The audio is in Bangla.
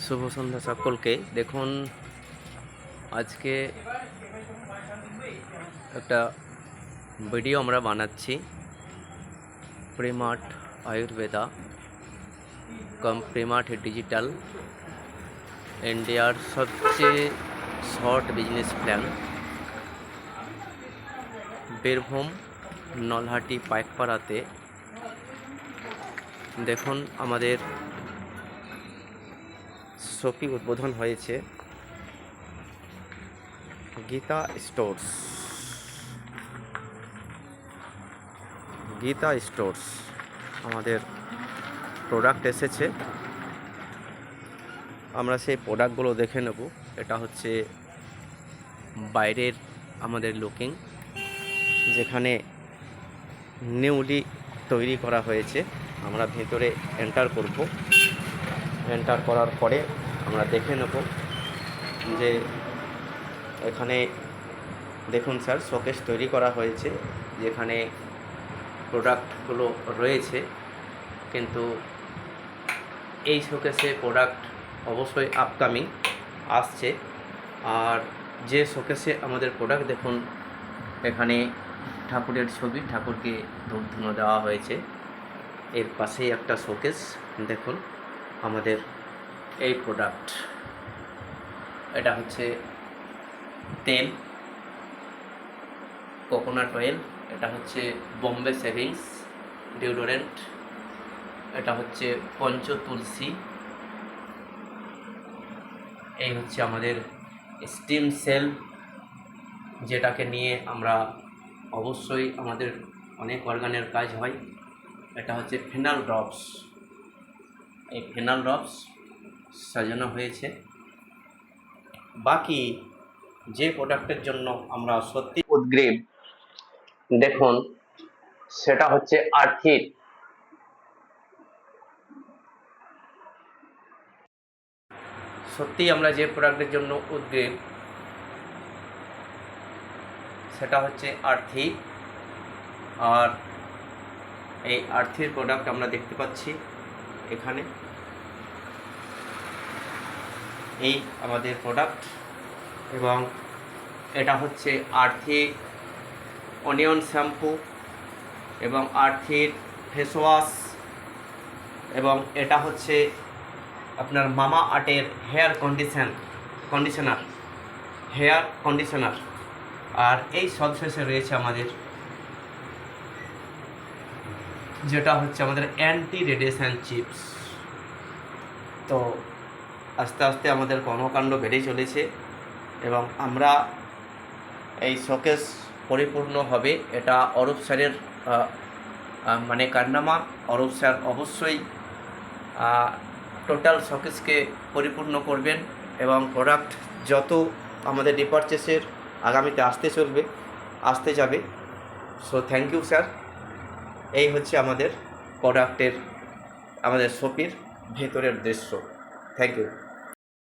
শুভ সন্ধ্যা সকলকে। দেখুন, আজকে একটা ভিডিও আমরা বানাচ্ছি প্রিমার্ট আয়ুর্বেদা কম প্রিমার্ট ডিজিটাল, ইন্ডিয়ার সবচেয়ে short business plan. Birbhum Nalhati পাইকপাড়াতে দেখুন আমাদের শপি উদ্বোধন হয়েছে গীতা স্টোর্স। গীতা স্টোর্স আমাদের প্রোডাক্ট এসেছে, আমরা সেই প্রোডাক্টগুলো দেখে নেব। এটা হচ্ছে বাইরের আমাদের লুকিং, যেখানে নিউলি তৈরি করা হয়েছে। আমরা ভেতরে এন্টার করব, এন্টার করার পরে আমরা দেখে নেব যে এখানে দেখুন স্যার, শোকেস তৈরি করা হয়েছে যেখানে প্রোডাক্টগুলো রয়েছে, কিন্তু এই শোকেসে প্রোডাক্ট অবশ্যই আপকামিং আসছে। আর যে শোকেসে আমাদের প্রোডাক্ট দেখুন, এখানে ঠাকুরের ছবি, ঠাকুরকে ধূপ ধুনো দেওয়া হয়েছে। এর পাশেই একটা শোকেস দেখুন আমাদের এই প্রোডাক্ট। এটা হচ্ছে তেল, কোকোনাট অয়েল। এটা হচ্ছে বোম্বে সেভিংস ডিওডোরেন্ট। এটা হচ্ছে পঞ্চ তুলসী। এই হচ্ছে আমাদের স্টিম সেল, যেটাকে নিয়ে আমরা অবশ্যই আমাদের অনেক অর্গানের কাজ হয়। এটা হচ্ছে ফেনাল ড্রপস। এই ফেনাল ড্রপস সাজানো হয়েছে। বাকি যে প্রোডাক্টের জন্য আমরা সত্যি উদ্গ্রীব দেখুন, সেটা হচ্ছে আর্থিক। সত্যি আমরা যে প্রোডাক্টের জন্য উদ্গ্রীব সেটা হচ্ছে আর্থিক। আর এই আর্থির প্রোডাক্ট আমরা দেখতে পাচ্ছি এখানে। এই আমাদের প্রোডাক্ট, এবং এটা হচ্ছে আর্থিক অনিয়ন শ্যাম্পু এবং আর্থিক ফেস ওয়াশ, এবং এটা হচ্ছে আপনার মামা আর্টের হেয়ার কন্ডিশনার। আর এই সবশেষে রয়েছে আমাদের যেটা হচ্ছে আমাদের অ্যান্টি রেডিয়েশন চিপস। তো আস্তে আস্তে আমাদের কর্মকাণ্ড বেড়ে চলেছে, এবং আমরা এই শোকেস পরিপূর্ণ হবে। এটা অরূপ স্যারের মানে কারনামা। অরূপ স্যার অবশ্যই টোটাল শোকেসকে পরিপূর্ণ করবেন, এবং প্রোডাক্ট যত আমাদের রিপারচেসের আগামীতে আসতে যাবে। So thank you sir. এই হচ্ছে আমাদের প্রোডাক্টের, আমাদের শপির ভেতরের দৃশ্য। Thank you.